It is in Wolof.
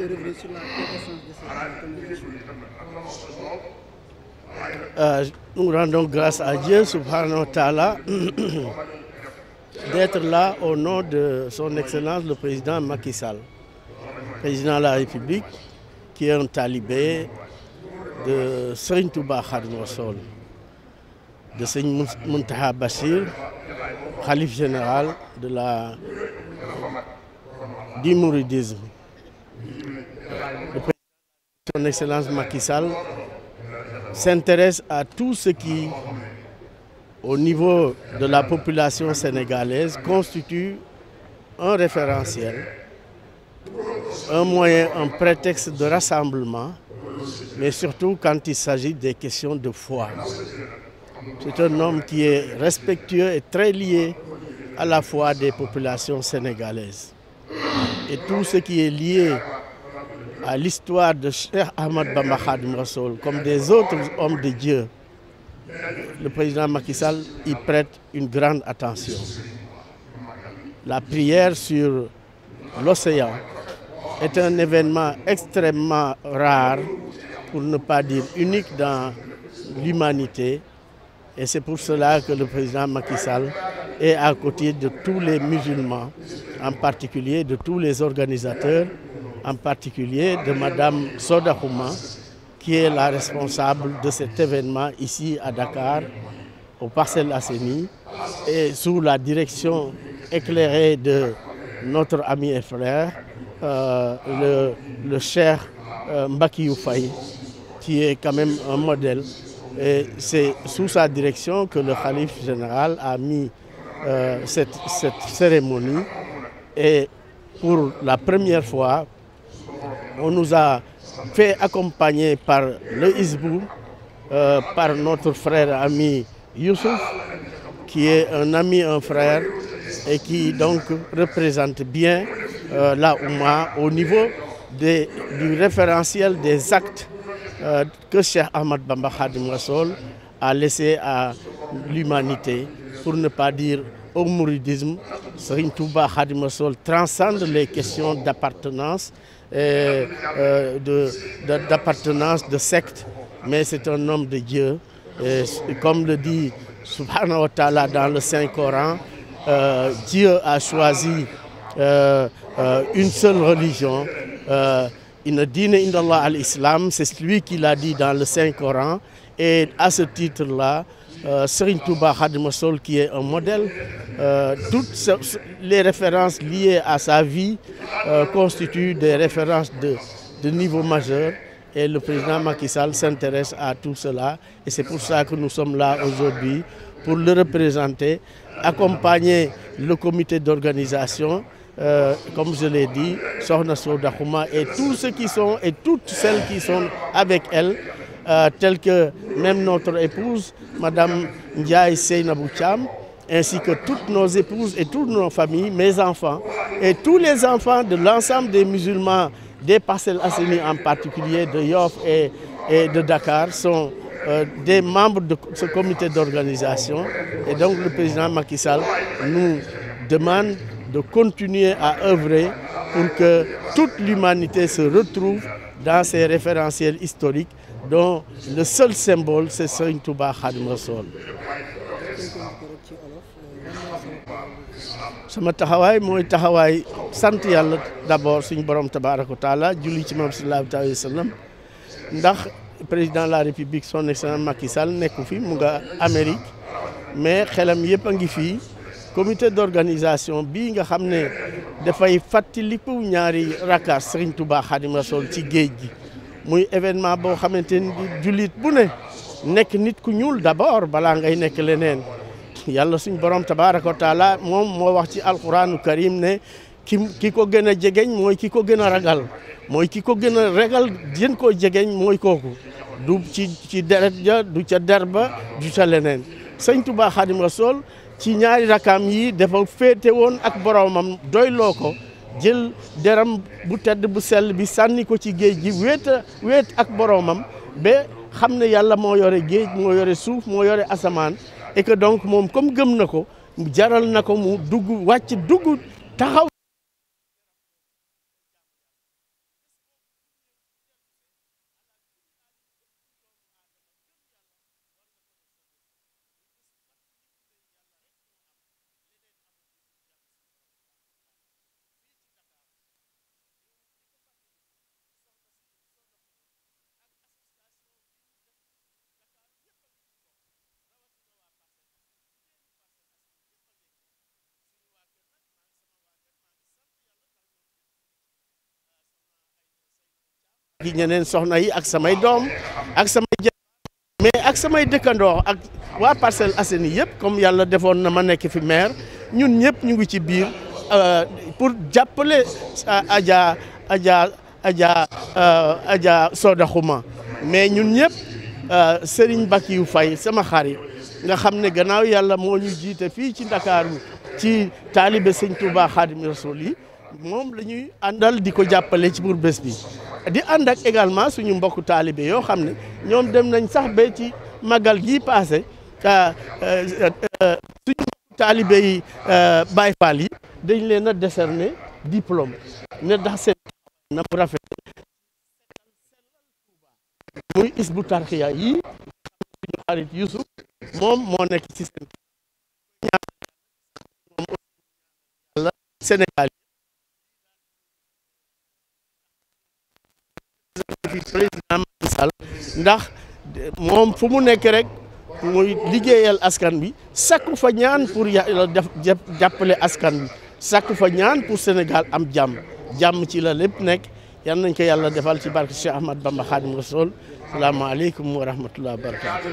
revenir sur la quintessence de cette Nous rendons grâce à Dieu, subhanahu wa ta'ala, d'être là au nom de son Excellence le président Macky Sall, président de la République, qui est un talibé de Serigne Touba Khadim Rassoul, de Serigne Mountakha Bachir, khalife général du mouridisme. Le président de son Excellence Macky Sall s'intéresse à tout ce qui, au niveau de la population sénégalaise, constitue un référentiel, un moyen, un prétexte de rassemblement, mais surtout quand il s'agit des questions de foi. C'est un homme qui est respectueux et très lié à la foi des populations sénégalaises. Et tout ce qui est lié à l'histoire de Cheikh Ahmad Bamba Khadim Rassoul, comme des autres hommes de Dieu, le président Macky Sall y prête une grande attention. La prière sur l'océan est un événement extrêmement rare, pour ne pas dire unique dans l'humanité. Et c'est pour cela que le président Macky Sall est à côté de tous les musulmans, en particulier de tous les organisateurs, en particulier de Madame Soda Houma, qui est la responsable de cet événement ici à Dakar, au Parcelles Assainies, et sous la direction éclairée de notre ami et frère, le cheikh Mbakiou Faye, qui est quand même un modèle. Et c'est sous sa direction que le khalife général a mis cette cérémonie. Et pour la première fois, on nous a fait accompagner par le Hizbou, par notre frère ami Youssouf, qui est un ami, un frère, et qui donc représente bien la Oumma au niveau du référentiel des actes que Cheikh Ahmad Bamba Khadim Rassoul a laissé à l'humanité, pour ne pas dire au mouridisme. Serigne Touba Khadim Rassoul transcende les questions d'appartenance, d'appartenance de secte, mais c'est un homme de Dieu. Et comme le dit subhanahu wa ta'ala dans le Saint-Coran, Dieu a choisi une seule religion. Inna dina indallah al-Islam, c'est lui qui l'a dit dans le Saint-Coran. Et à ce titre-là, Serigne Touba Khadim Rassoul, qui est un modèle, toutes les références liées à sa vie constituent des références de niveau majeur. Et le président Macky Sall s'intéresse à tout cela. Et c'est pour ça que nous sommes là aujourd'hui, pour le représenter, accompagner le comité d'organisation, comme je l'ai dit, Sokhna Soda Houma et tous ceux qui sont et toutes celles qui sont avec elle, telles que même notre épouse, Madame Ndiaye Seynabou Thiam, ainsi que toutes nos épouses et toutes nos familles, mes enfants et tous les enfants de l'ensemble des musulmans des Parcelles Assainies, en particulier de Yoff et de Dakar, sont des membres de ce comité d'organisation. Et donc le président Macky Sall nous demande de continuer à œuvrer pour que toute l'humanité se retrouve dans ces référentiels historiques dont le seul symbole, c'est Serigne Touba Khadim Rassoul. sama taxawaay mooy taxawaay sant yàlla d'abord suñu borom tabaaraka wa taala julli ci moom sallallahu alayhi wa sallam, ndax président de la République son excellence Macky Sall nekku fi, mu nga Amérique, mais xelam yëpp a ngi fii. Comité d'organisation bii nga xam ne dafay fàttaliku ñaari rakkaat Serigne Touba Khadim Rassoul ci géej gi, muy événement boo xamante ni jullit bu ne nekk nit ku ñuul d'abord balaa ngay nekk leneen. Yàlla suñ borom tabaaraka wa taala moom moo wax ci alquranu karim ne ki ko gën a jegeñ mooy ki ko gën a ragal, mooy ki ko gën a ragal gën koo jegeñ mooy kooku, du ci deret ja, du ca der ba, du ca leneen. Serigne Touba Khadim Rassoul ci ñaari rakam yi dafa féete woon ak boromam, doyloo ko, jël deram bu tedd bu sell bi sànni ko ci géej gi, wéet ak boromam ba xam ne yàlla moo yore géej, moo yore suuf, moo yore asamaan. Et que donc moom comme gëm na ko, jaral na ko mu dugg taxaw ñeneen soxna yi ak samay doom ak samay mais ak samay dëkkandoo ak waa Parcelles Assainies yëpp comme yàlla defoon na ma nekk fi maire ñun ñëpp ñu ngi ci biir pour jàppale Adja Soda Xuma mais ñun ñëpp Serigne Bakiou Faye sama xarit nga xam ne gannaaw yàlla moo ñu jiite fii ci Ndakaaru ci taalibe Sëñ Touba Xaadim Rasul yi moom la ñuy àndal di ko jàppale ci pour bés bi di ànd ak également suñu mbokku taalibe yoo xam ne ñoom dem nañ sax ba ci magal gii passé suñu mbokku taalibe yi Baye Fall yi dañ leen a décerner diplôme ne ndax seen na mu rafet muy Hizbut Tarqiyyah yi suñu xarit Youssouf moom moo nekk ci seen moom Sénégal président Macky Sall ndax moom fu mu nekk rek muy liggéeyal askan bi sakku fa ñaan pour yàlla def jàppale askan bi sakku fa ñaan pour Sénégal am jàmm ci la lépp nekk yal nañ ko yàlla defal ci barke Cheikh Ahmad Bamba Khadim Rasoul salaamaaleykum wa rahmatulah wa barakatu